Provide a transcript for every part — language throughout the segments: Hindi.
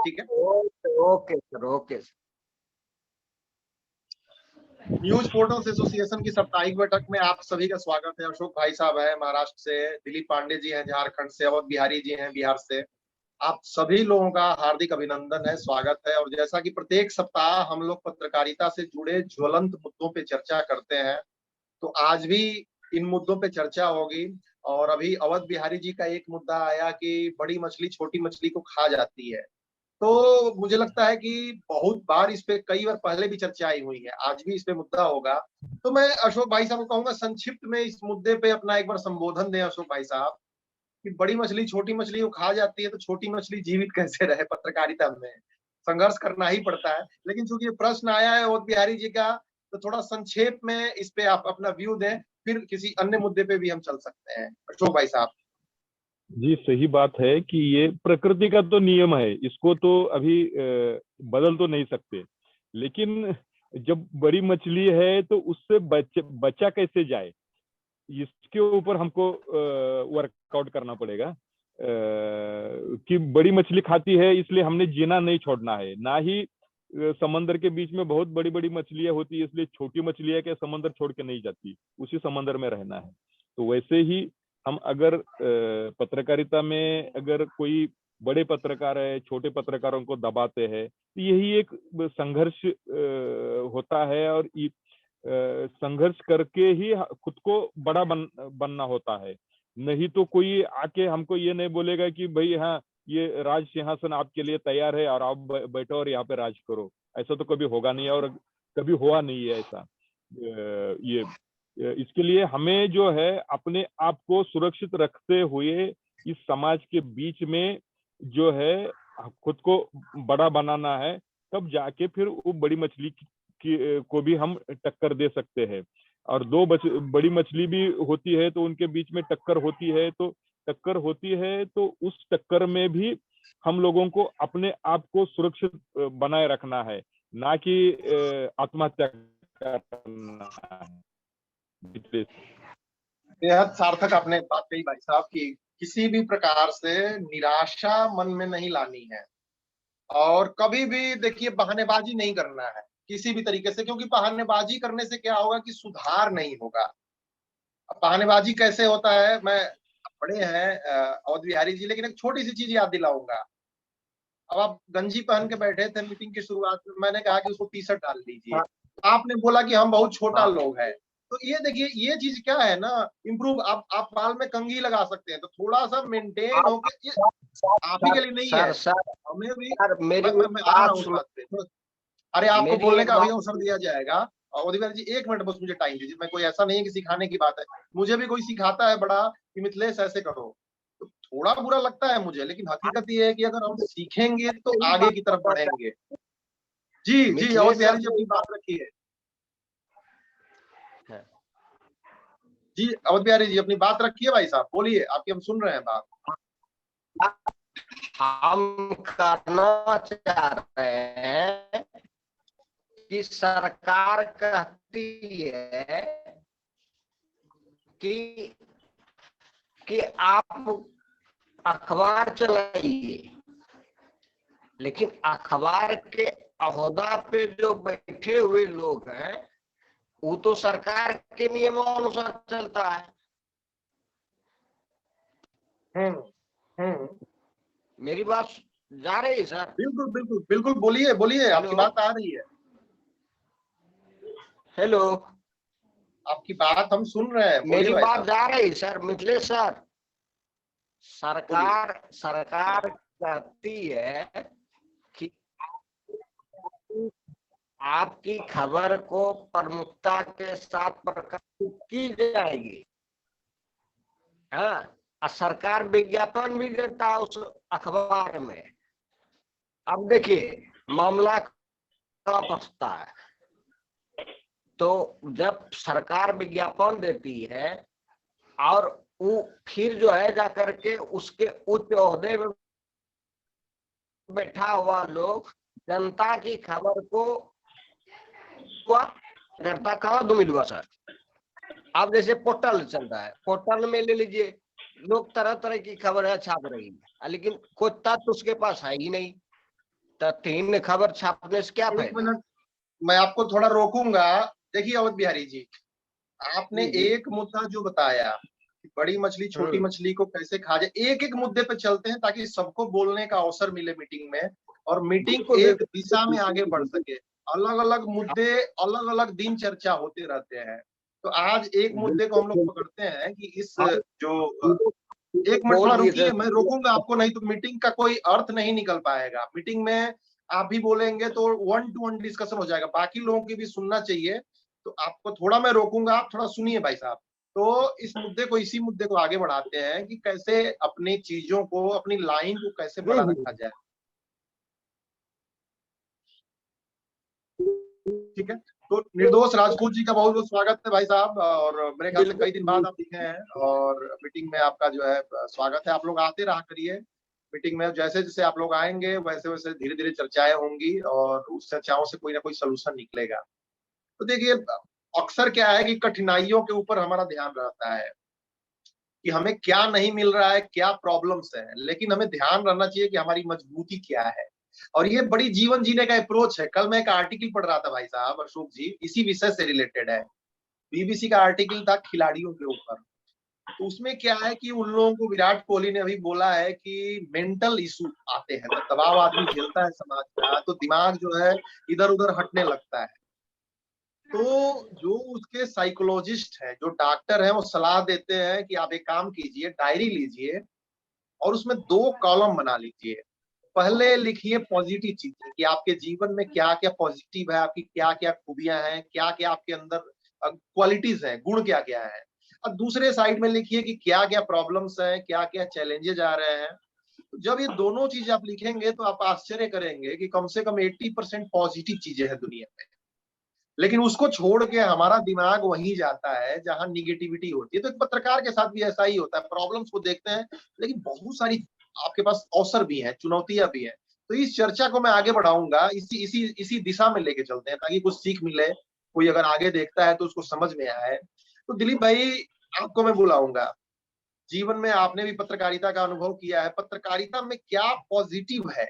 ठीक है। Okay sir, okay sir. News portals association की साप्ताहिक बैठक में आप सभी का स्वागत है। अशोक भाई साहब है महाराष्ट्र से, दिलीप पांडे जी हैं झारखंड से, अवध बिहारी जी हैं बिहार से। आप सभी लोगों का हार्दिक अभिनंदन है, स्वागत है। और जैसा कि प्रत्येक सप्ताह हम लोग पत्रकारिता से जुड़े ज्वलंत मुद्दों पे चर्चा करते हैं, तो आज भी इन मुद्दों पे चर्चा होगी। और अभी अवध बिहारी जी का एक मुद्दा आया कि बड़ी मछली छोटी मछली को खा जाती है, तो मुझे लगता है कि बहुत बार इस पे कई बार पहले भी चर्चाएं हुई है, आज भी इस पे मुद्दा होगा। तो मैं अशोक भाई साहब को कहूंगा संक्षिप्त में इस मुद्दे पे अपना एक बार संबोधन दें अशोक भाई साहब, कि बड़ी मछली छोटी मछली को खा जाती है तो छोटी मछली जीवित कैसे रहे। पत्रकारिता में संघर्ष करना ही पड़ता है, लेकिन चूंकि ये प्रश्न आया है अवध बिहारी जी का, तो थोड़ा संक्षेप में इस पे आप अपना व्यू दें, फिर किसी अन्य मुद्दे पे भी हम चल सकते हैं। अशोक भाई साहब। जी सही बात है कि ये प्रकृति का तो नियम है, इसको तो अभी बदल तो नहीं सकते। लेकिन जब बड़ी मछली है तो उससे बचा कैसे जाए, इसके ऊपर हमको वर्कआउट करना पड़ेगा। कि बड़ी मछली खाती है इसलिए हमने जीना नहीं छोड़ना है, ना ही समंदर के बीच में बहुत बड़ी बड़ी मछलियां होती है इसलिए छोटी मछलियां के समंदर छोड़ के नहीं जाती, उसी समंदर में रहना है। तो वैसे ही हम अगर पत्रकारिता में अगर कोई बड़े पत्रकार है छोटे पत्रकारों को दबाते हैं तो यही एक संघर्ष होता है। और संघर्ष करके ही खुद को बड़ा बनना होता है। नहीं तो कोई आके हमको ये नहीं बोलेगा कि भाई हाँ ये राज सिंहासन आपके लिए तैयार है और आप बैठो और यहाँ पे राज करो। ऐसा तो कभी होगा नहीं और कभी हुआ नहीं है ऐसा। ये इसके लिए हमें जो है अपने आप को सुरक्षित रखते हुए इस समाज के बीच में जो है खुद को बड़ा बनाना है, तब जाके फिर वो बड़ी मछली को भी हम टक्कर दे सकते हैं। और दो बड़ी मछली भी होती है तो उनके बीच में टक्कर होती है, तो उस टक्कर में भी हम लोगों को अपने आप को सुरक्षित बनाए रखना है, ना कि आत्महत्या करना है। बेहद सार्थक आपने बात कही भाई साहब की किसी भी प्रकार से निराशा मन में नहीं लानी है, और कभी भी देखिए बहानेबाजी नहीं करना है किसी भी तरीके से, क्योंकि बहानेबाजी करने से क्या होगा कि सुधार नहीं होगा। अब बहानेबाजी कैसे होता है, मैं पढ़े हैं अवध बिहारी जी, लेकिन एक छोटी सी चीज याद दिलाऊंगा। अब आप गंजी पहन के बैठे थे मीटिंग की शुरुआत में, मैंने कहा कि उसको टी शर्ट डाल दीजिए, आपने बोला कि हम बहुत छोटा लोग हैं। तो ये देखिए ये चीज क्या है ना, इम्प्रूव। आप बाल में कंघी लगा सकते हैं, तो थोड़ा सा मेंटेन होके, ये आप ही के लिए नहीं है, हमें भी। मैं आ रहा हूँ उस बात पे। अरे आपको बोलने का अभी अवसर दिया जाएगा। और जी एक मिनट बस मुझे टाइम दीजिए। मैं कोई ऐसा नहीं है कि सिखाने की बात है, मुझे भी कोई सिखाता है बड़ा कि मिथिलेश ऐसे करो, तो थोड़ा बुरा लगता है मुझे, लेकिन हकीकत ये है कि अगर हम सीखेंगे तो आगे की तरफ बढ़ेंगे। जी जी अवध बिहारी जी अपनी बात रखिए। जी अवध बिहारी जी अपनी बात रखिए, भाई साहब बोलिए, आपकी हम सुन रहे हैं बात। हम करना चाह रहे हैं कि सरकार कहती है कि आप अखबार चलाइए, लेकिन अखबार के अहोदा पे जो बैठे हुए लोग हैं वो तो सरकार के नियमानुसार चलता है। मेरी बात जा रही है सर? बिल्कुल बिल्कुल बिल्कुल, बोलिए बोलिए, आपकी बात आ रही है। हेलो, आपकी बात हम सुन रहे हैं, मेरी बात जा रही है सर मिथिलेश सर? सरकार कहती है कि आपकी खबर को प्रमुखता के साथ प्रकाशित की जाएगी। हाँ, सरकार विज्ञापन भी देता है उस अखबार में। अब देखिए मामला कहाँ फंसता है, तो जब सरकार विज्ञापन देती है और वो फिर जो है जाकर के उसके उच्च ओहदे में बैठा हुआ लोग जनता की खबर को जनता कहाँ मिलूंगा सर? अब जैसे पोर्टल चल रहा है, पोर्टल में ले लीजिए, लोग तरह तरह की खबर है छाप रही है, लेकिन कोई तथ्य उसके पास है ही नहीं। तो 3 खबर छापने से क्या एक फायदा? मिनट, मैं आपको थोड़ा रोकूंगा। देखिए अवध बिहारी जी, आपने जी। एक मुद्दा जो बताया कि बड़ी मछली छोटी मछली को कैसे खा जाए, एक एक मुद्दे पे चलते हैं ताकि सबको बोलने का अवसर मिले मीटिंग में, और मीटिंग बिल्कुल एक बिल्कुल दिशा में आगे बढ़ बिल्कुल सके। अलग अलग मुद्दे, अलग अलग दिन चर्चा होते रहते हैं। तो आज एक मुद्दे को हम लोग पकड़ते हैं कि इस जो एक मिनट बोल थोड़ा दिए रुकिए, थे। मैं रोकूंगा आपको, नहीं तो मीटिंग का कोई अर्थ नहीं निकल पाएगा। मीटिंग में आप भी बोलेंगे तो 1-to-1 डिस्कशन हो जाएगा, बाकी लोगों की भी सुनना चाहिए। तो आपको थोड़ा मैं रोकूंगा, आप थोड़ा सुनिए भाई साहब। तो इस मुद्दे को, इसी मुद्दे को आगे बढ़ाते हैं कि कैसे अपनी चीजों को, अपनी लाइन को कैसे बड़ा रखा जाए। ठीक है, तो निर्दोष राजपूत जी का बहुत बहुत स्वागत है भाई साहब, और मेरे ख्याल से कई दिन बाद आप दिखे हैं, और मीटिंग में आपका जो है स्वागत है। आप लोग आते रहा करिए मीटिंग में, जैसे जैसे आप लोग आएंगे वैसे वैसे धीरे धीरे चर्चाएं होंगी, और उस चर्चाओं से कोई ना कोई सोल्यूशन निकलेगा। तो देखिए, अक्सर क्या है कि कठिनाइयों के ऊपर हमारा ध्यान रहता है कि हमें क्या नहीं मिल रहा है, क्या प्रॉब्लम्स है, लेकिन हमें ध्यान रहना चाहिए कि हमारी मजबूती क्या है। और ये बड़ी जीवन जीने का अप्रोच है। कल मैं एक आर्टिकल पढ़ रहा था भाई साहब, अशोक जी, इसी विषय से रिलेटेड है। बीबीसी का आर्टिकल था खिलाड़ियों के ऊपर। तो उसमें क्या है कि उन लोगों को, विराट कोहली ने अभी बोला है कि मेंटल इशू आते हैं, जब दबाव आदमी झेलता है समाज का, तो दिमाग जो है इधर उधर हटने लगता है। तो जो उसके साइकोलॉजिस्ट हैं, जो डॉक्टर हैं, वो सलाह देते हैं कि आप एक काम कीजिए, डायरी लीजिए और उसमें 2 कॉलम बना लीजिए। पहले लिखिए पॉजिटिव चीजें कि आपके जीवन में क्या क्या पॉजिटिव है, आपकी क्या क्या खूबियां हैं, क्या क्या आपके अंदर क्वालिटीज हैं, गुण क्या क्या है। और दूसरे साइड में लिखिए कि क्या क्या प्रॉब्लम्स हैं, क्या क्या चैलेंजेस आ रहे हैं। जब ये दोनों चीजें आप लिखेंगे तो आप आश्चर्य करेंगे कि कम से कम 80% पॉजिटिव चीजें हैं दुनिया में। लेकिन उसको छोड़ के हमारा दिमाग वहीं जाता है जहां निगेटिविटी होती है। तो एक पत्रकार के साथ भी ऐसा ही होता है, प्रॉब्लम्स को देखते हैं, लेकिन बहुत सारी आपके पास अवसर भी हैं, चुनौतियां भी हैं। तो इस चर्चा को मैं आगे बढ़ाऊंगा, इसी इसी इसी दिशा में लेके चलते हैं ताकि कुछ सीख मिले, कोई अगर आगे देखता है तो उसको समझ में आए। तो दिलीप भाई, आपको मैं बुलाऊंगा। जीवन में आपने भी पत्रकारिता का अनुभव किया है, पत्रकारिता में क्या पॉजिटिव है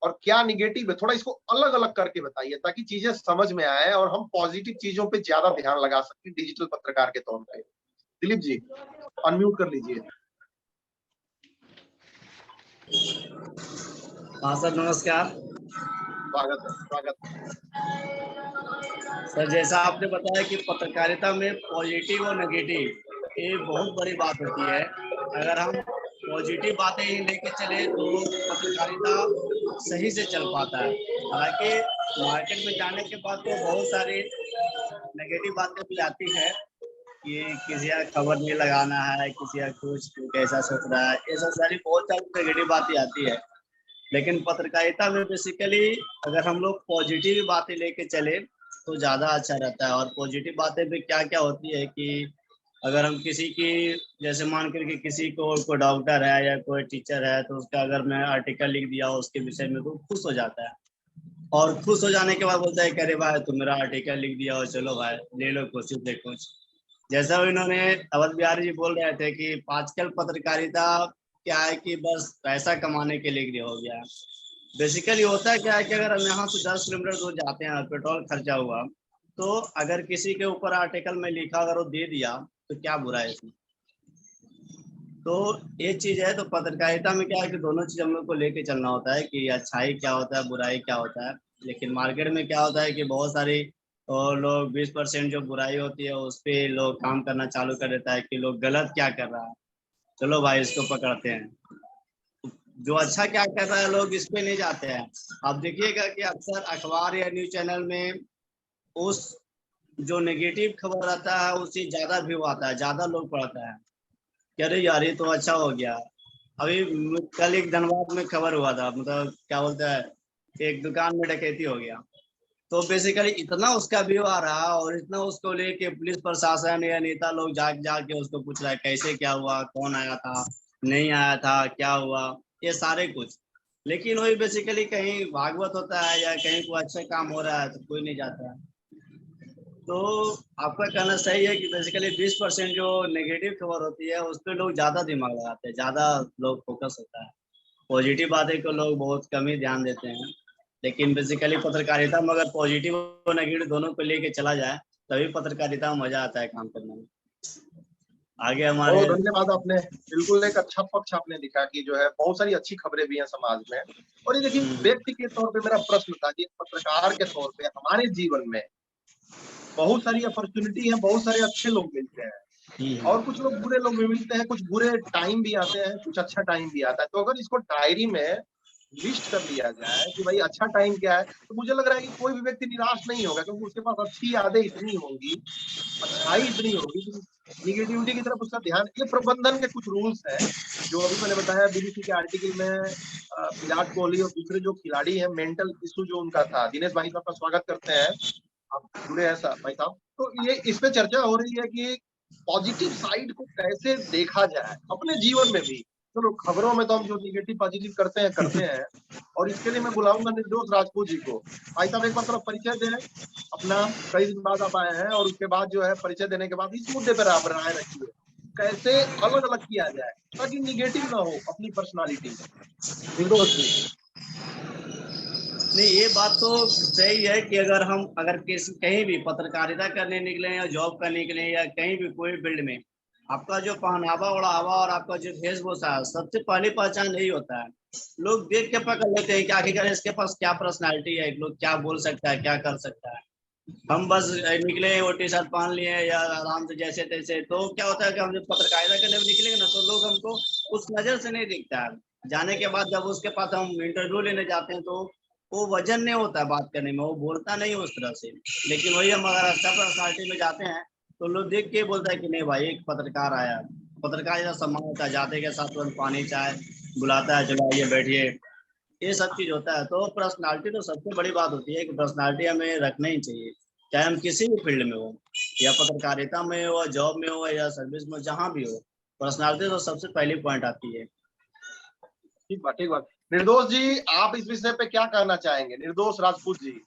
और क्या निगेटिव है, थोड़ा इसको अलग अलग करके बताइए ताकि चीजें समझ में आए और हम पॉजिटिव चीजों पे ज्यादा ध्यान लगा सकें डिजिटल पत्रकार के तौर पे। दिलीप जी, अनम्यूट कर लीजिए। हाँ सर, नमस्कार। स्वागत है, स्वागत है। सर, जैसा आपने बताया कि पत्रकारिता में पॉजिटिव और नेगेटिव ये बहुत बड़ी बात होती है। अगर हम पॉजिटिव बातें ही लेके चले तो पत्रकारिता सही से चल पाता है। हालांकि मार्केट में जाने के बाद तो बहुत सारी नेगेटिव बातें भी आती है कि किसी का खबर नहीं लगाना है, किसी का कुछ कैसा सोच रहा है, ये सब सारी बहुत सारी नेगेटिव बातें आती है। लेकिन पत्रकारिता में बेसिकली अगर हम लोग पॉजिटिव बातें लेके चले तो ज़्यादा अच्छा रहता है। और पॉजिटिव बातें भी क्या क्या होती है कि अगर हम किसी की, जैसे मान करके किसी को कोई डॉक्टर है या कोई टीचर है, तो उसका अगर मैं आर्टिकल लिख दिया उसके विषय में तो खुश हो जाता है। और खुश हो जाने के बाद बोलता है कि अरे भाई तुम मेरा आर्टिकल लिख दिया हो, चलो भाई ले लो कोशिश से कुछ। जैसा इन्होंने अवध बिहारी जी बोल रहे थे कि आजकल पत्रकारिता क्या है कि बस पैसा कमाने के लिए हो गया है। बेसिकली होता है क्या है कि अगर हम यहाँ से 10 किलोमीटर दूर जाते हैं, पेट्रोल खर्चा हुआ, तो अगर किसी के ऊपर आर्टिकल में लिखा अगर वो दे दिया तो क्या बुरा है इसमें। तो ये चीज है। तो पत्रकारिता में क्या है कि दोनों चीज हम लोग को लेके चलना होता है कि अच्छाई क्या होता है, बुराई क्या होता है। लेकिन मार्केट में क्या होता है कि बहुत सारी और लोग 20% जो बुराई होती है उस पर लोग काम करना चालू कर देता है कि लोग गलत क्या कर रहा है, चलो भाई इसको पकड़ते हैं। जो अच्छा क्या कर रहा है लोग इस पे नहीं जाते हैं। आप देखिएगा कि अक्सर अखबार या न्यूज चैनल में उस जो नेगेटिव खबर रहता है उससे ज्यादा व्यू आता है, ज्यादा लोग पढ़ता है कि अरे यार ये तो अच्छा हो गया। अभी कल एक धनबाद में खबर हुआ था, मतलब क्या बोलता है, एक दुकान में डकैती हो गया। तो बेसिकली इतना उसका व्यू आ रहा और इतना उसको लेके पुलिस प्रशासन या नेता लोग जाके उसको पूछ रहा है कैसे क्या हुआ, कौन आया था, नहीं आया था, क्या हुआ, ये सारे कुछ। लेकिन वही बेसिकली कहीं भागवत होता है या कहीं कोई अच्छा काम हो रहा है तो कोई नहीं जाता है। तो आपका कहना सही है कि बेसिकली 20% जो नेगेटिव खबर होती है उस पर लोग ज्यादा दिमाग लगाते हैं, ज्यादा लोग फोकस होता है। पॉजिटिव बातें को लोग बहुत कम ही ध्यान देते हैं। लेकिन बेसिकली पत्रकारिता में अगर पॉजिटिव और नेगेटिव दोनों को लेके चला जाए तभी पत्रकारिता में मजा आता है काम करने में। आगे हमारे बहुत धन्यवाद, आपने बिल्कुल एक अच्छा पक्ष आपने दिखा कि जो है बहुत सारी अच्छी खबरें भी हैं समाज में। और ये देखिए, व्यक्ति के तौर पे मेरा प्रश्न था कि पत्रकार के तौर पे हमारे जीवन में बहुत सारी अपॉर्चुनिटी है, बहुत सारे अच्छे लोग मिलते हैं और कुछ लोग बुरे लोग भी मिलते हैं, कुछ बुरे टाइम भी आते हैं, कुछ अच्छा टाइम भी आता है। तो अगर इसको डायरी में लिस्ट कर लिया जाए कि भाई अच्छा टाइम क्या है, तो मुझे लग रहा है कि कोई भी व्यक्ति निराश नहीं होगा, क्योंकि उसके पास अच्छी यादें इतनी होंगी, अच्छाई इतनी होगी कि निगेटिविटी की तरफ उसका ध्यान। ये प्रबंधन के कुछ रूल्स हैं जो अभी मैंने बताया बीबीसी के आर्टिकल में। विराट कोहली और दूसरे जो खिलाड़ी हैं, मेंटल इशू जो उनका था, दिनेश भाई साहब का स्वागत करते हैं, आप जुड़े हैं भाई साहब। तो ये इस पे चर्चा हो रही है कि पॉजिटिव साइड को कैसे देखा जाए अपने जीवन में भी। चलो खबरों में तो हम जो निगेटिव पॉजिटिव करते हैं और इसके लिए मैं बुलाऊंगा निर्दोष राजपूत जी को। भाई साहब एक बार थोड़ा परिचय दें अपना, कई दिन बाद आप आए हैं, और उसके बाद जो है परिचय देने के बाद इस मुद्दे पर आप राय रखिए कैसे अलग अलग किया जाए ताकि निगेटिव ना हो अपनी पर्सनालिटी। निर्दोष जी। नहीं, ये बात तो सही है कि अगर कहीं भी पत्रकारिता करने निकले या जॉब करने निकले या कहीं भी कोई फील्ड में, आपका जो पहनावा ओढ़ावा और आपका जो वेशभूषा है, सबसे पहली पहचान यही होता है। लोग देख के पकड़ लेते हैं कि आखिरकार इसके पास क्या पर्सनालिटी है, लोग क्या बोल सकता है, क्या कर सकता है। हम बस निकले वो टी शर्ट पहन लिए या आराम से जैसे तैसे, तो क्या होता है कि हम जब पत्रकारिता करने में निकलेंगे ना, तो लोग हमको उस नजर से नहीं दिखता है। जाने के बाद जब उसके पास हम इंटरव्यू लेने जाते हैं तो वो वजन नहीं होता है बात करने में, वो बोलता नहीं उस तरह से। लेकिन वही हम अगर अच्छा पर्सनालिटी में जाते हैं तो लोग देख के बोलता है कि नहीं भाई, एक पत्रकार आया। पत्रकार जैसा सम्मान होता है, जाते के साथ तुरंत पानी चाय बुलाता है, चलो आइए बैठिए, ये सब चीज होता है। तो पर्सनालिटी तो सबसे बड़ी बात होती है कि पर्सनालिटी हमें रखना ही चाहिए, चाहे हम किसी भी फील्ड में हो, या पत्रकारिता में हो, जॉब में हो या सर्विस में, जहाँ भी हो, पर्सनालिटी तो सबसे पहली पॉइंट आती है। ठीक बात, ठीक बात। निर्दोष जी, आप इस विषय पे क्या कहना चाहेंगे? निर्दोष राजपूत जी,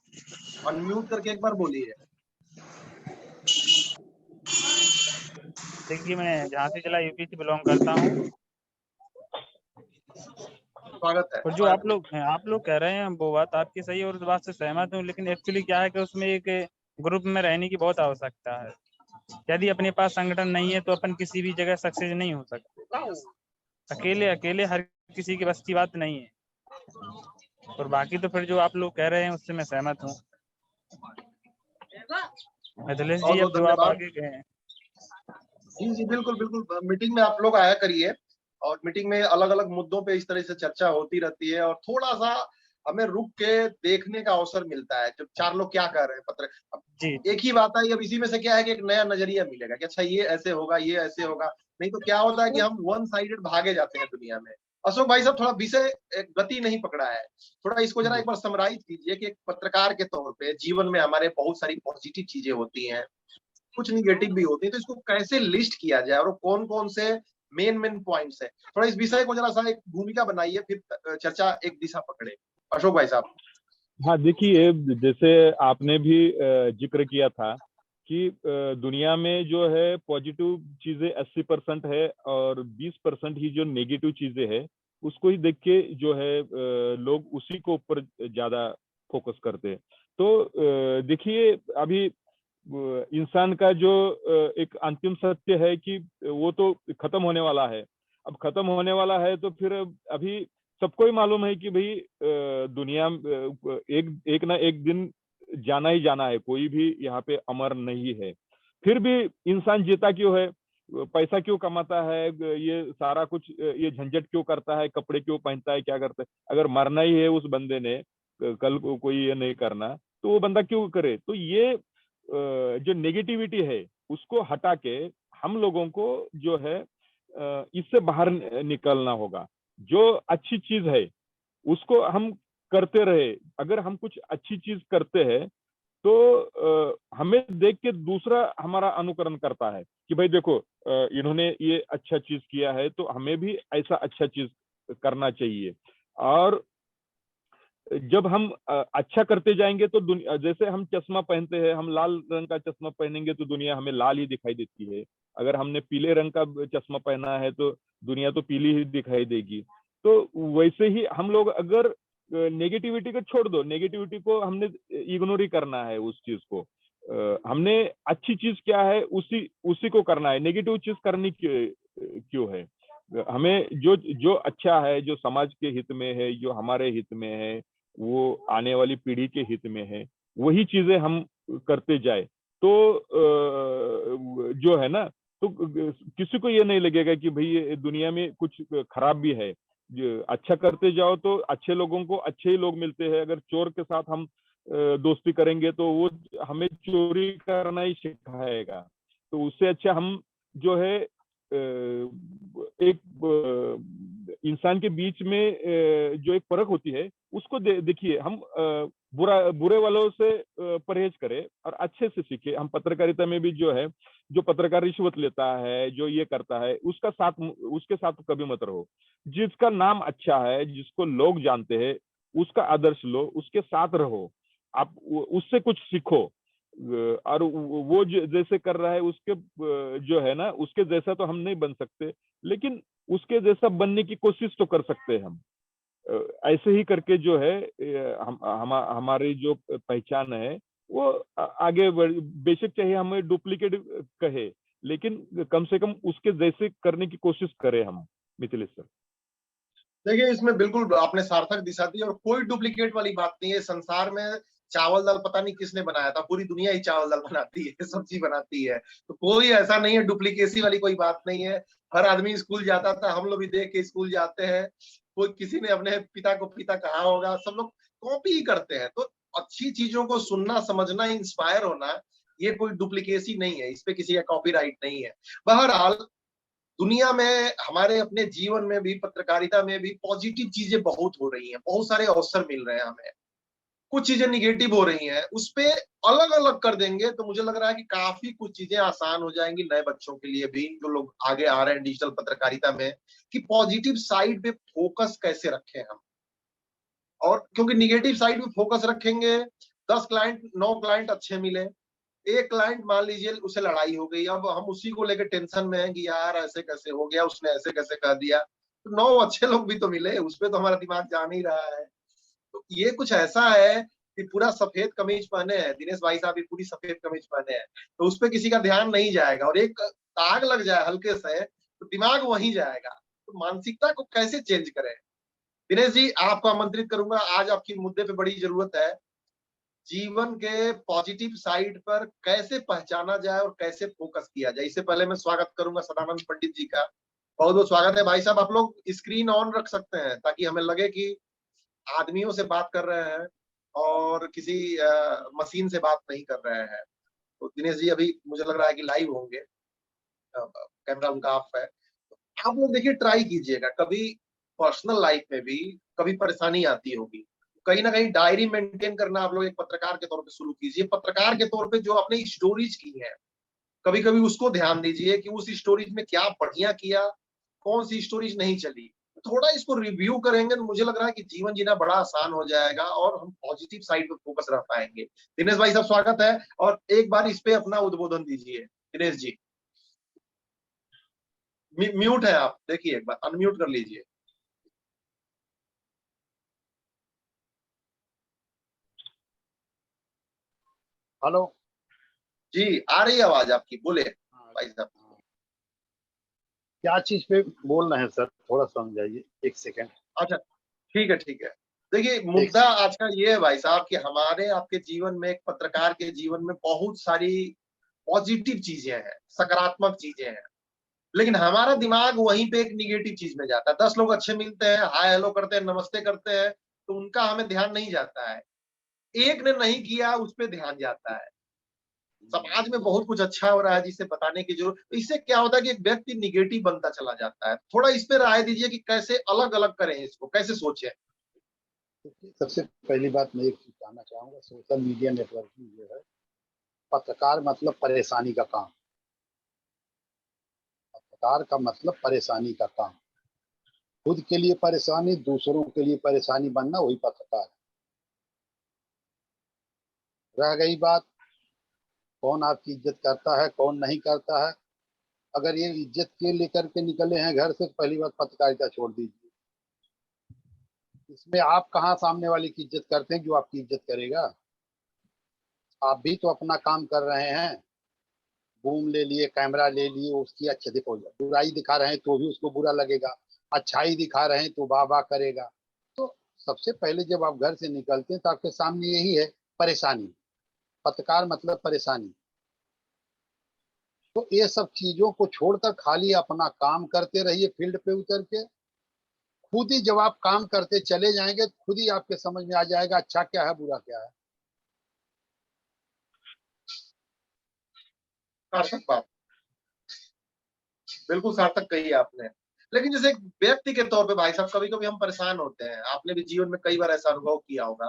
अनम्यूट करके एक बार बोलिए। देखिए, मैं झांसी जिला यूपी से बिलोंग करता हूँ। स्वागत है। और जो आप लोग कह रहे हैं वो बात आपकी सही है और उस बात से सहमत हूँ, लेकिन एक्चुअली क्या है कि उसमें एक ग्रुप में रहने की बहुत आवश्यकता है। यदि अपने पास संगठन नहीं है तो अपन किसी भी जगह सक्सेस नहीं हो सकते। अकेले हर किसी के बस की बात नहीं है। और बाकी तो फिर जो आप लोग कह रहे हैं उससे मैं सहमत हूँ। मिथिलेश जी, अब जो आप आगे गए हैं। जी जी, बिल्कुल बिल्कुल। मीटिंग में आप लोग आया करिए और मीटिंग में अलग अलग मुद्दों पे इस तरह से चर्चा होती रहती है और थोड़ा सा हमें रुक के देखने का अवसर मिलता है जब चार लोग क्या कर रहे हैं। अब एक ही बात है, अब इसी में से क्या है कि एक नया नजरिया मिलेगा कि अच्छा ये ऐसे होगा, ये ऐसे होगा। नहीं तो क्या होता है कि हम वन साइडेड भागे जाते हैं दुनिया में। अशोक भाई साहब, थोड़ा विषय गति नहीं पकड़ा है, थोड़ा इसको जरा एक बार समराइज कीजिए कि एक पत्रकार के तौर पे जीवन में हमारे बहुत सारी पॉजिटिव चीजें होती हैं, कुछ निगेटिव भी होती है, तो इसको कैसे लिस्ट किया जाए और कौन कौन से मेन पॉइंट्स है। थोड़ा इस विषय को जरा सा एक भूमिका बनाइए, फिर चर्चा एक दिशा पकड़े। अशोक भाई साहब। हाँ, देखिए, जैसे आपने भी जिक्र किया था कि दुनिया में जो है पॉजिटिव चीजें 80% है और 20% ही जो नेगेटिव चीजें है उसको ही देख के जो है लोग उसी को ऊपर ज्यादा फोकस करते हैं। तो देखिए, अभी इंसान का जो एक अंतिम सत्य है कि वो तो खत्म होने वाला है। अब खत्म होने वाला है तो फिर अभी सबको ही मालूम है कि भाई दुनिया एक ना एक दिन जाना ही जाना है, कोई भी यहाँ पे अमर नहीं है। फिर भी इंसान जीता क्यों है, पैसा क्यों कमाता है, ये सारा कुछ, ये झंझट क्यों करता है, कपड़े क्यों पहनता है, क्या करता है? अगर मरना ही है उस बंदे ने, कल को कोई ये नहीं करना, तो वो बंदा क्यों करे? तो ये जो नेगेटिविटी है उसको हटा के हम लोगों को जो है इससे बाहर निकलना होगा। जो अच्छी चीज है उसको हम करते रहे। अगर हम कुछ अच्छी चीज करते हैं तो हमें देख के दूसरा हमारा अनुकरण करता है कि भाई देखो, इन्होंने ये अच्छा चीज किया है तो हमें भी ऐसा अच्छा चीज करना चाहिए। और जब हम अच्छा करते जाएंगे तो जैसे हम चश्मा पहनते हैं, हम लाल रंग का चश्मा पहनेंगे तो दुनिया हमें लाल ही दिखाई देती है। अगर हमने पीले रंग का चश्मा पहना है तो दुनिया तो पीली ही दिखाई देगी। तो वैसे ही हम लोग अगर नेगेटिविटी को छोड़ दो, नेगेटिविटी को हमने इग्नोर ही करना है उस चीज को। हमने अच्छी चीज क्या है उसी को करना है, नेगेटिव चीज करनी क्यों है। हमें जो जो अच्छा है, जो समाज के हित में है, जो हमारे हित में है, वो आने वाली पीढ़ी के हित में है, वही चीजें हम करते जाए तो जो है ना, तो किसी को ये नहीं लगेगा कि भाई ये दुनिया में कुछ खराब भी है। अच्छा करते जाओ तो अच्छे लोगों को अच्छे ही लोग मिलते हैं। अगर चोर के साथ हम दोस्ती करेंगे तो वो हमें चोरी करना ही सिखाएगा। तो उससे अच्छा हम जो है एक इंसान के बीच में जो एक फर्क होती है उसको देखिए। हम बुरे वालों से परहेज करें और अच्छे से सीखे। हम पत्रकारिता में भी जो है, जो पत्रकार रिश्वत लेता है, जो ये करता है, उसके साथ कभी मत रहो। जिसका नाम अच्छा है, जिसको लोग जानते हैं, उसका आदर्श लो, उसके साथ रहो, आप उससे कुछ सीखो। और वो जैसे कर रहा है उसके जो है ना, उसके जैसा तो हम नहीं बन सकते, लेकिन उसके जैसा बनने की कोशिश तो कर सकते हैं हम। ऐसे ही करके जो है हमारी जो पहचान है वो आगे बेशक चाहे हमें डुप्लीकेट कहे, लेकिन कम से कम उसके जैसे करने की कोशिश करें हम। मिथिलेश सर, देखिए, इसमें बिल्कुल आपने सार्थक दिशा दी और कोई डुप्लीकेट वाली बात नहीं है। संसार में चावल दाल पता नहीं किसने बनाया था, पूरी दुनिया ही चावल दाल बनाती है, सब्जी बनाती है। तो कोई ऐसा नहीं है, डुप्लीकेसी वाली कोई बात नहीं है। हर आदमी स्कूल जाता था, हम लोग भी देख के स्कूल जाते हैं। कोई किसी ने अपने पिता को पिता कहा होगा, सब लोग कॉपी ही करते हैं। तो अच्छी चीजों को सुनना, समझना, इंस्पायर होना, ये कोई डुप्लीकेसी नहीं है, इस पे किसी का कॉपीराइट नहीं है। बहरहाल दुनिया में, हमारे अपने जीवन में भी, पत्रकारिता में भी पॉजिटिव चीजें बहुत हो रही हैं, बहुत सारे अवसर मिल रहे हैं हमें। कुछ चीजें निगेटिव हो रही हैं, उस पे अलग अलग कर देंगे तो मुझे लग रहा है कि काफी कुछ चीजें आसान हो जाएंगी नए बच्चों के लिए भी, जो लोग आगे आ रहे हैं डिजिटल पत्रकारिता में, कि पॉजिटिव साइड पे फोकस कैसे रखें हम। और क्योंकि निगेटिव साइड पे फोकस रखेंगे, 10 क्लाइंट 9 क्लाइंट अच्छे मिले, एक क्लाइंट मान लीजिए उसे लड़ाई हो गई, अब हम उसी को लेकर टेंशन में है कि यार ऐसे कैसे हो गया, उसने ऐसे कैसे कह दिया। तो 9 अच्छे लोग भी तो मिले, उस पे तो हमारा दिमाग जा नहीं रहा है। तो ये कुछ ऐसा है कि पूरा सफेद कमीज पहने हैं दिनेश भाई साहब, भी पूरी सफेद कमीज पहने हैं, तो उस पे किसी का ध्यान नहीं जाएगा। और एक दाग लग जाए हल्के से तो दिमाग वहीं जाएगा। तो मानसिकता को कैसे चेंज करें? दिनेश जी, आपको आमंत्रित करूंगा। आज आपकी मुद्दे पे बड़ी जरूरत है। जीवन के पॉजिटिव साइड पर कैसे पहचाना जाए और कैसे फोकस किया जाए। इससे पहले मैं स्वागत करूंगा सदानंद पंडित जी का। बहुत बहुत स्वागत है भाई साहब। आप लोग स्क्रीन ऑन रख सकते हैं ताकि हमें लगे कि आदमियों से बात कर रहे हैं और किसी मशीन से बात नहीं कर रहे हैं। तो दिनेश जी अभी मुझे लग रहा है कि लाइव होंगे, कैमरा उनका ऑफ है। आप लोग देखिए, ट्राई कीजिएगा, कभी पर्सनल लाइफ में भी कभी परेशानी आती होगी, कहीं ना कहीं डायरी मेंटेन करना आप लोग एक पत्रकार के तौर पे शुरू कीजिए। पत्रकार के तौर पे जो आपने स्टोरीज की है, कभी कभी उसको ध्यान दीजिए कि उस स्टोरीज में क्या बढ़िया किया, कौन सी स्टोरीज नहीं चली। थोड़ा इसको रिव्यू करेंगे तो मुझे लग रहा है कि जीवन जीना बड़ा आसान हो जाएगा और हम पॉजिटिव साइड पे फोकस रह पाएंगे। दिनेश भाई साहब स्वागत है, और एक बार इस पे अपना उद्बोधन दीजिए। दिनेश जी म्यूट है, आप देखिए एक बार अनम्यूट कर लीजिए। हेलो। जी आ रही है आवाज आपकी, बोले भाई साहब। क्या चीज पे बोल रहे हैं सर, थोड़ा समझाइए, एक सेकंड। अच्छा ठीक है ठीक है। देखिए, मुद्दा आज का ये है भाई साहब कि हमारे आपके जीवन में, एक पत्रकार के जीवन में बहुत सारी पॉजिटिव चीजें हैं, सकारात्मक चीजें हैं, लेकिन हमारा दिमाग वहीं पे एक निगेटिव चीज में जाता है। 10 लोग अच्छे मिलते हैं, हाय हेलो करते हैं, नमस्ते करते हैं, तो उनका हमें ध्यान नहीं जाता है। एक ने नहीं किया, उस पर ध्यान जाता है। समाज में बहुत कुछ अच्छा हो रहा है जिसे बताने की जरूरत। तो इससे क्या होता है कि एक व्यक्ति निगेटिव बनता चला जाता है। थोड़ा इस पे राय दीजिए कि कैसे अलग अलग करें, इसको कैसे सोचें। सबसे पहली बात मैं एक चीज कहना चाहूंगा, सोशल मीडिया नेटवर्किंग जो है, पत्रकार मतलब परेशानी का काम। पत्रकार का मतलब परेशानी का काम, खुद के लिए परेशानी, दूसरों के लिए परेशानी बनना, वही पत्रकार है। रह गई बात कौन आपकी इज्जत करता है कौन नहीं करता है, अगर ये इज्जत के लेकर के निकले हैं घर से, तो पहली बात पत्रकारिता छोड़ दीजिए। इसमें आप कहाँ सामने वाले की इज्जत करते हैं जो आपकी इज्जत करेगा? आप भी तो अपना काम कर रहे हैं। बूम ले लिए, कैमरा ले लिए, उसकी अच्छा देखो, बुराई दिखा रहे हैं तो भी उसको बुरा लगेगा, अच्छाई दिखा रहे हैं तो वाह वाह करेगा। तो सबसे पहले जब आप घर से निकलते हैं तो आपके सामने यही है परेशानी। पत्रकार मतलब परेशानी। तो ये सब चीजों को छोड़कर खाली अपना काम करते रहिए फील्ड पे उतर के। खुद ही जब आप काम करते चले जाएंगे तो खुद ही आपके समझ में आ जाएगा अच्छा क्या है बुरा क्या है। सार्थक बात, बिल्कुल सार्थक कही आपने। लेकिन जैसे एक व्यक्ति के तौर पे भाई साहब, कभी कभी हम परेशान होते हैं, आपने भी जीवन में कई बार ऐसा अनुभव किया होगा।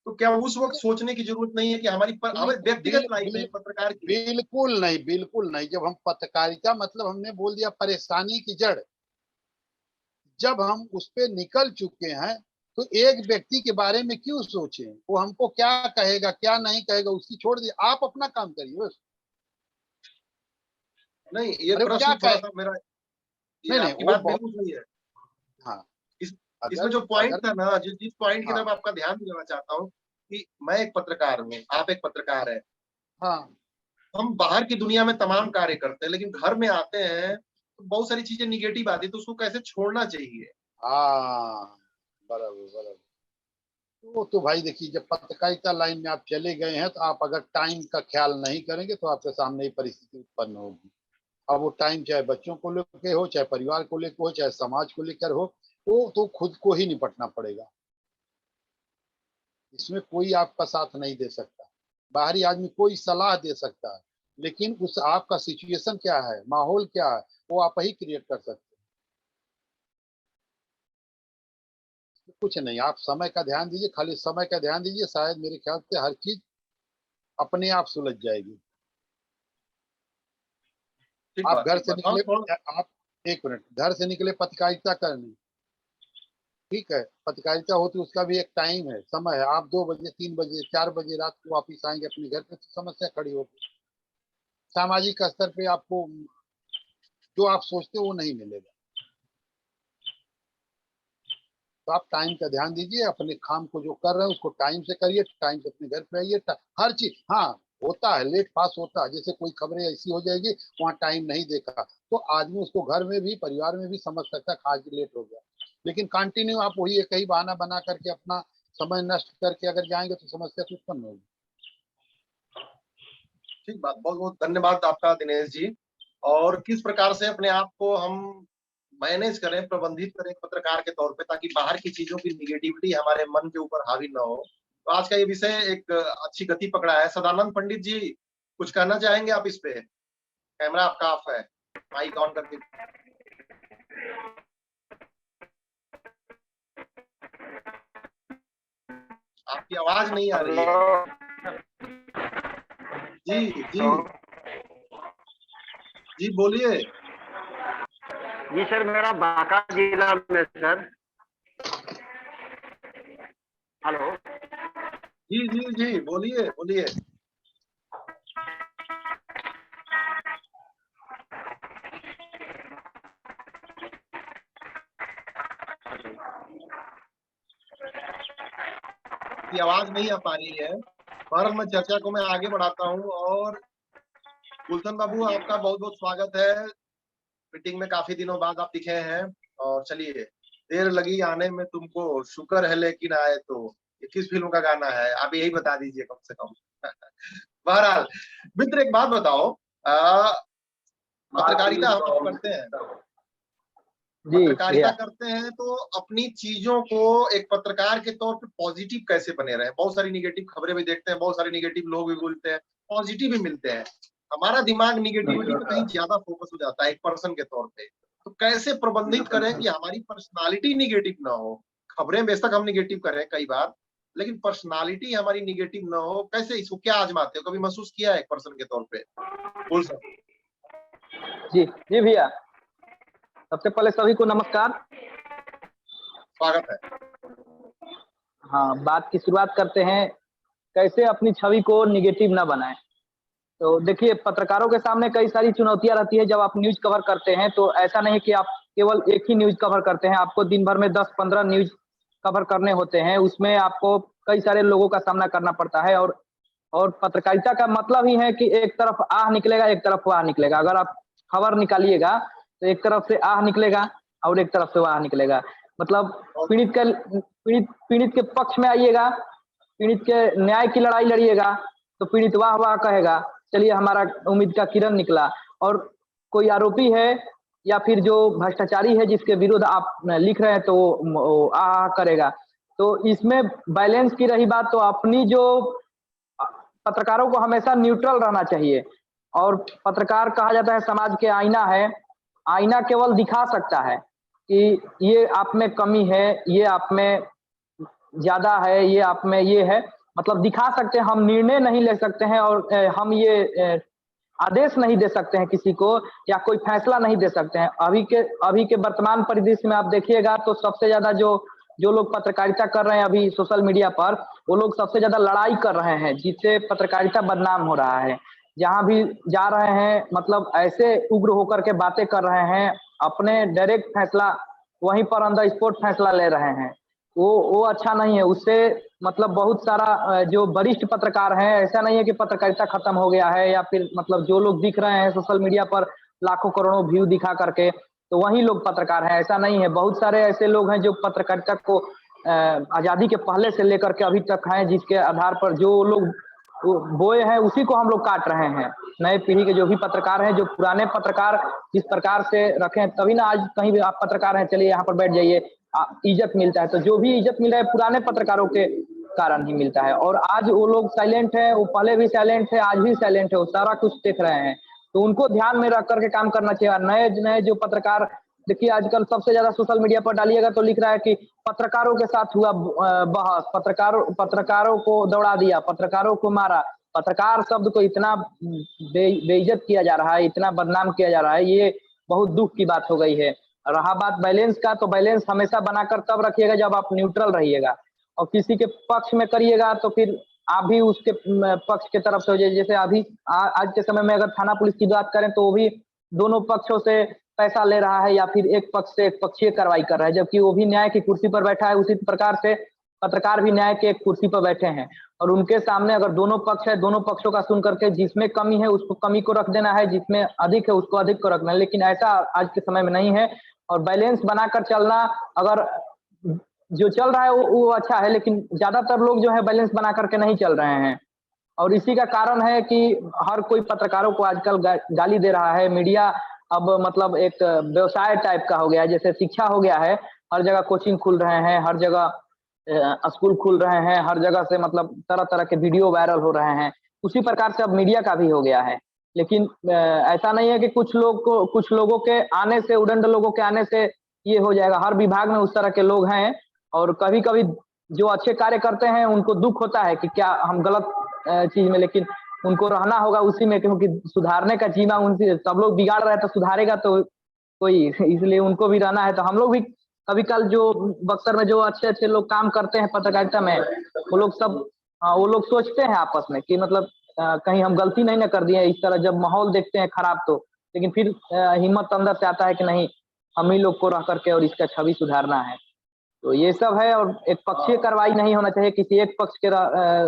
तो क्या उस वक्त सोचने की जरूरत नहीं है कि हमारी व्यक्तिगत लाइफ में पत्रकार की बिल्कुल नहीं, बिल्कुल नहीं। जब हम पत्रकारिता मतलब हमने बोल दिया परेशानी की जड़, जब हम उस पे निकल चुके हैं तो एक व्यक्ति के बारे में क्यों सोचें? वो हमको क्या कहेगा क्या नहीं कहेगा उसकी छोड़ दिए, आप अपना काम करिए बस। नहीं, ये अरे क्या प्रश्न थोड़ा कहे? सा मेरा, ये नहीं नहीं, आपकी वो बात बहुत, बिल्कुल सही है। हाँ। इस इसमें अगर जो पॉइंट अगर था ना, जिस पॉइंट की हाँ तरफ आपका ध्यान दिलाना चाहता हूँ कि मैं एक पत्रकार हूँ, आप एक पत्रकार है। हाँ हम बाहर की दुनिया में तमाम कार्य करते हैं, लेकिन घर में आते हैं तो बहुत सारी चीजें निगेटिव आती है, तो उसको कैसे छोड़ना चाहिए? हाँ, बराबर बराबर। वो तो भाई देखिए, जब पत्रकारिता लाइन में आप चले गए हैं तो आप अगर टाइम का ख्याल नहीं करेंगे तो आपके सामने ही परिस्थिति उत्पन्न होगी। अब वो टाइम चाहे बच्चों को लेकर हो, चाहे परिवार को लेकर हो, चाहे समाज को लेकर हो, वो तो खुद को ही निपटना पड़ेगा। इसमें कोई आपका साथ नहीं दे सकता। बाहरी आदमी कोई सलाह दे सकता है, लेकिन उस आपका सिचुएशन क्या है, माहौल क्या है, वो आप ही क्रिएट कर सकते हैं। कुछ नहीं, आप समय का ध्यान दीजिए, खाली समय का ध्यान दीजिए, शायद मेरे ख्याल से हर चीज अपने आप सुलझ जाएगी। ठीक आप बात, घर ठीक से बात। और निकले, थोड़ा आप एक मिनट, घर से निकले पत्रकारिता करने, ठीक है, पत्रकारिता होती है उसका भी एक टाइम है, समय है। आप 2 बजे 3 बजे 4 बजे रात को वापिस आएंगे अपने घर पे तो समस्या खड़ी होगी। सामाजिक स्तर पे आपको जो आप सोचते हो वो नहीं मिलेगा। तो आप टाइम का ध्यान दीजिए, अपने काम को जो कर रहे हैं उसको टाइम से करिए, टाइम से अपने घर पे आइए। हर चीज, हाँ होता है लेट पास होता है, जैसे कोई खबरें ऐसी हो जाएगी वहाँ टाइम नहीं देखा तो आदमी उसको घर में भी परिवार में भी समझ सकता है आज लेट हो गया। लेकिन कंटिन्यू आप वही एक ही बहाना बना करके अपना समय नष्ट करके अगर जाएंगे तो समस्या तो उत्पन्न होगी। ठीक बात, बहुत बहुत धन्यवाद आपका दिनेश जी। और किस प्रकार से अपने आप को हम मैनेज करें, प्रबंधित करें पत्रकार के तौर पे, ताकि बाहर की चीजों की निगेटिविटी हमारे मन के ऊपर हावी ना हो। तो आज का ये विषय एक अच्छी गति पकड़ा है। सदानंद पंडित जी, कुछ कहना चाहेंगे आप इस पे? कैमरा आपका ऑफ है, माइक ऑन करके। आपकी आवाज नहीं आ रही है। जी जी जी, बोलिए। जी सर, मेरा बांका जिला में सर। हेलो। जी जी जी, बोलिए बोलिए। की आवाज नहीं आ पा रही है। पर मैं चर्चा को मैं आगे बढ़ाता हूँ। और गुलशन बाबू, आपका बहुत बहुत स्वागत है। मीटिंग में काफी दिनों बाद आप दिखे हैं। और चलिए, देर लगी आने में तुमको, शुक्र है लेकिन आए तो। ये किस फिल्म का गाना है, आप यही बता दीजिए कम से कम। बहरहाल मित्र, एक बात बताओ, पत्रकारिता हम करते हैं, पत्रकारिता करते हैं तो अपनी चीजों को एक पत्रकार के तौर पे पॉजिटिव कैसे बने रहे? बहुत सारी निगेटिव खबरें भी देखते हैं, बहुत सारे निगेटिव लोग भी बोलते हैं, पॉजिटिव भी मिलते हैं। हमारा दिमाग निगेटिविटी पे कहीं ज्यादा फोकस हो जाता है एक पर्सन के तौर पे। तो कैसे प्रबंधित करें कि हमारी पर्सनालिटी निगेटिव ना हो? खबरें बेशक हम निगेटिव करें कई बार, लेकिन पर्सनालिटी हमारी निगेटिव ना हो। कैसे, इसको क्या आजमाते हो? कभी महसूस किया है एक पर्सन के तौर पे? बोल सकते। जी जी भैया, सबसे पहले सभी को नमस्कार। स्वागत है। हाँ, बात की शुरुआत करते हैं, कैसे अपनी छवि को निगेटिव ना बनाएं। तो देखिए, पत्रकारों के सामने कई सारी चुनौतियां रहती है। जब आप न्यूज कवर करते हैं तो ऐसा नहीं कि आप केवल एक ही न्यूज कवर करते हैं। आपको दिन भर में 10-15 न्यूज कवर करने होते हैं, उसमें आपको कई सारे लोगों का सामना करना पड़ता है। और पत्रकारिता का मतलब ही है कि एक तरफ आह निकलेगा, एक तरफ वाह निकलेगा। अगर आप खबर निकालिएगा तो एक तरफ से आह निकलेगा और एक तरफ से वाह निकलेगा। मतलब पीड़ित के पक्ष में आइएगा, पीड़ित के न्याय की लड़ाई लड़िएगा तो पीड़ित वाह वाह कहेगा, चलिए हमारा उम्मीद का किरण निकला। और कोई आरोपी है या फिर जो भ्रष्टाचारी है जिसके विरुद्ध आप लिख रहे हैं तो वो आह करेगा। तो इसमें बैलेंस की रही बात, तो अपनी जो पत्रकारों को हमेशा न्यूट्रल रहना चाहिए। और पत्रकार कहा जाता है समाज के आईना है। आईना केवल दिखा सकता है कि ये आप में कमी है, ये आप में ज्यादा है, ये आप में ये है, मतलब दिखा सकते हैं। हम निर्णय नहीं ले सकते हैं और हम ये आदेश नहीं दे सकते हैं किसी को, या कोई फैसला नहीं दे सकते हैं। अभी के वर्तमान परिदृश्य में आप देखिएगा तो सबसे ज्यादा जो लोग पत्रकारिता कर रहे हैं अभी सोशल मीडिया पर, वो लोग सबसे ज्यादा लड़ाई कर रहे हैं, जिससे पत्रकारिता बदनाम हो रहा है। जहां भी जा रहे हैं मतलब ऐसे उग्र होकर के बातें कर रहे हैं, अपने डायरेक्ट फैसला वहीं पर ऑन द स्पॉट फैसला ले रहे हैं। वो अच्छा नहीं है। उससे मतलब बहुत सारा जो वरिष्ठ पत्रकार हैं, ऐसा नहीं है कि पत्रकारिता खत्म हो गया है, या फिर मतलब जो लोग दिख रहे हैं सोशल मीडिया पर लाखों करोड़ों व्यू दिखा करके तो वही लोग पत्रकार हैं, ऐसा नहीं है। बहुत सारे ऐसे लोग हैं जो पत्रकारिता को आजादी के पहले से लेकर के अभी तक हैं, जिसके आधार पर जो लोग बोए हैं उसी को हम लोग काट रहे हैं। नए पीढ़ी के जो भी पत्रकार हैं, जो पुराने पत्रकार जिस प्रकार से रखे हैं, तभी ना आज कहीं भी आप पत्रकार हैं, चलिए यहाँ पर बैठ जाइए, इज्जत मिलता है। तो जो भी इज्जत मिल रहा है पुराने पत्रकारों के कारण ही मिलता है। और आज वो लोग साइलेंट है, वो पहले भी साइलेंट थे, आज भी साइलेंट है, वो सारा कुछ देख रहे हैं। तो उनको ध्यान में रख करके काम करना चाहिए। नए जो पत्रकार देखिए आजकल सबसे ज्यादा सोशल मीडिया पर डालिएगा तो लिख रहा है कि पत्रकारों के साथ हुआ बहस, पत्रकारों को दौड़ा दिया, पत्रकारों को मारा। पत्रकार शब्द को इतना बेइज्जत किया जा रहा है, इतना बदनाम किया जा रहा है, ये बहुत दुख की बात हो गई है। रहा बात बैलेंस का, तो बैलेंस हमेशा बनाकर तब रखिएगा जब आप न्यूट्रल रहिएगा। और किसी के पक्ष में करिएगा तो फिर आप भी उसके पक्ष के तरफ से हो जाइए। जैसे अभी आज के समय में अगर थाना पुलिस की बात करें तो वो भी दोनों पक्षों से पैसा ले रहा है, या फिर एक पक्ष से एक पक्षीय कार्रवाई कर रहा है, जबकि वो भी न्याय की कुर्सी पर बैठा है। उसी प्रकार से पत्रकार भी न्याय के एक कुर्सी पर बैठे हैं, और उनके सामने अगर दोनों पक्ष है, दोनों पक्षों का सुन करके जिसमें कमी है उसको कमी को रख देना है, जिसमें अधिक है उसको अधिक को रखना है। लेकिन ऐसा आज के समय में नहीं है। और बैलेंस बनाकर चलना, अगर जो चल रहा है वो अच्छा है, लेकिन ज्यादातर लोग जो है बैलेंस बना करके नहीं चल रहे हैं। और इसी का कारण है कि हर कोई पत्रकारों को आजकल गाली दे रहा है। मीडिया अब मतलब एक व्यवसाय टाइप का हो गया है, जैसे शिक्षा हो गया है। हर जगह कोचिंग खुल रहे हैं, हर जगह स्कूल खुल रहे हैं, हर जगह से मतलब तरह तरह के वीडियो वायरल हो रहे हैं। उसी प्रकार से अब मीडिया का भी हो गया है। लेकिन ऐसा नहीं है कि कुछ लोगों के आने से, उदंड लोगों के आने से ये हो जाएगा। हर विभाग में उस तरह के लोग हैं, और कभी कभी जो अच्छे कार्य करते हैं उनको दुख होता है कि क्या हम गलत चीज में, लेकिन उनको रहना होगा उसी में, क्योंकि सुधारने का जीवा उनसे, सब लोग बिगाड़ रहे हैं तो सुधारेगा तो कोई, इसलिए उनको भी रहना है। तो हम लोग भी कभी कल जो बक्सर में जो अच्छे अच्छे लोग काम करते हैं पत्रकारिता में, वो लोग सोचते हैं आपस में कि मतलब कहीं हम गलती नहीं ना कर दिए। इस तरह जब माहौल देखते हैं खराब तो, लेकिन फिर हिम्मत अंदर से आता है कि नहीं, हम ही लोग को रह करके और इसका छवि सुधारना है। तो ये सब है। और एक पक्षीय कार्रवाई नहीं होना चाहिए किसी एक पक्ष के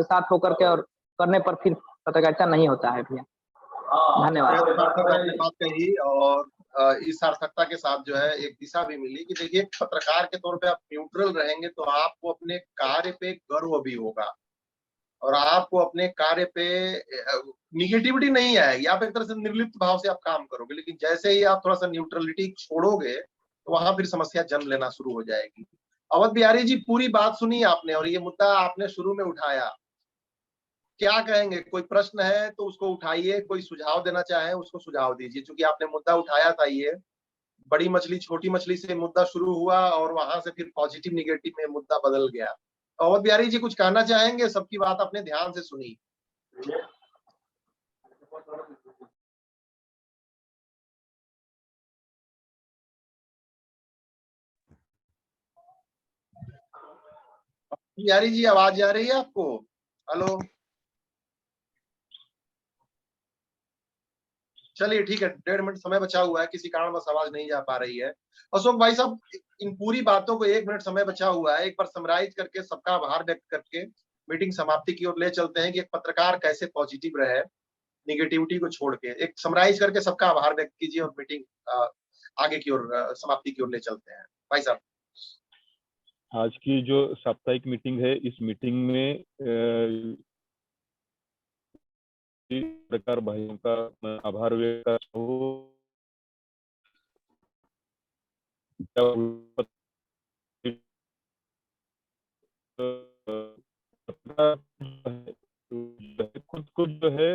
साथ होकर के, और करने पर फिर पत्रकारिता नहीं होता है भैया। धन्यवाद। आपने बात कही, और इस सार्थकता के साथ जो है एक दिशा भी मिली कि देखिए पत्रकार के तौर पे आप न्यूट्रल रहेंगे तो आपको अपने कार्य पे गर्व भी होगा, और आपको अपने कार्य पे निगेटिविटी नहीं आएगी। आप एक तरह से निर्लिप्त भाव से आप काम करोगे। लेकिन जैसे ही आप थोड़ा सा न्यूट्रलिटी छोड़ोगे तो वहां फिर समस्या जन्म लेना शुरू हो जाएगी। अवध बिहारी जी, पूरी बात सुनी आपने, और ये मुद्दा आपने शुरू में उठाया, क्या कहेंगे? कोई प्रश्न है तो उसको उठाइए, कोई सुझाव देना चाहे उसको सुझाव दीजिए। चूंकि आपने मुद्दा उठाया था, ये बड़ी मछली छोटी मछली से मुद्दा शुरू हुआ और वहां से फिर पॉजिटिव निगेटिव में मुद्दा बदल गया। अवध बिहारी जी कुछ कहना चाहेंगे? सबकी बात आपने ध्यान से सुनी। बिहारी जी, आवाज आ रही है आपको? हेलो। चलिए ठीक है, 1.5 मिनट समय बचा हुआ है, किसी कारणवश आवाज नहीं जा पा रही है। अशोक भाई साहब, इन पूरी बातों को 1 मिनट समय बचा हुआ है, एक बार समराइज करके सबका आभार व्यक्त करके मीटिंग समाप्ति की ओर ले चलते हैं कि एक पत्रकार कैसे पॉजिटिव रहे निगेटिविटी को छोड़ के। एक समराइज करके सबका आभार व्यक्त कीजिए और मीटिंग आगे की ओर समाप्ति की ओर ले चलते हैं भाई साहब। आज की जो साप्ताहिक मीटिंग है, इस मीटिंग में पत्रकार भाइयों का आभार व्यक्त करता हूं। खुद को जो है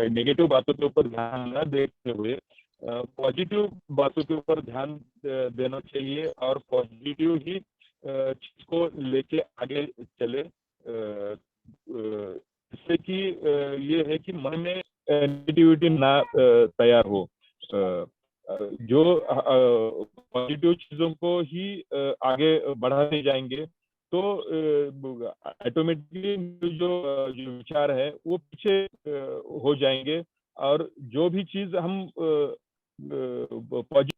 नेगेटिव बातों के ऊपर ध्यान न देते हुए पॉजिटिव बातों के ऊपर ध्यान देना चाहिए और पॉजिटिव ही चीज को लेके आगे चले, जिससे कि ये है कि मन में नेगेटिविटी ना तैयार हो। जो पॉजिटिव चीजों को ही आगे बढ़ाते जाएंगे तो ऑटोमेटिकली जो विचार है वो पीछे हो जाएंगे और जो भी चीज हम पॉजिटिव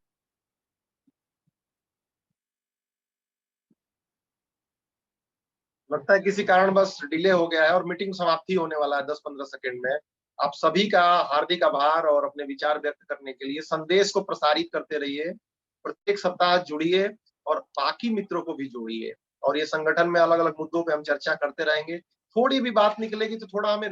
लगता है किसी कारणवश डिले हो गया है और मीटिंग समाप्ति होने वाला है 10-15 सेकंड में। आप सभी का हार्दिक आभार और अपने विचार व्यक्त करने के लिए संदेश को प्रसारित करते रहिए, प्रत्येक सप्ताह जुड़िए और बाकी मित्रों को भी जोड़िए और ये संगठन में अलग अलग मुद्दों पे हम चर्चा करते रहेंगे। थोड़ी भी बात निकलेगी तो थोड़ा हमें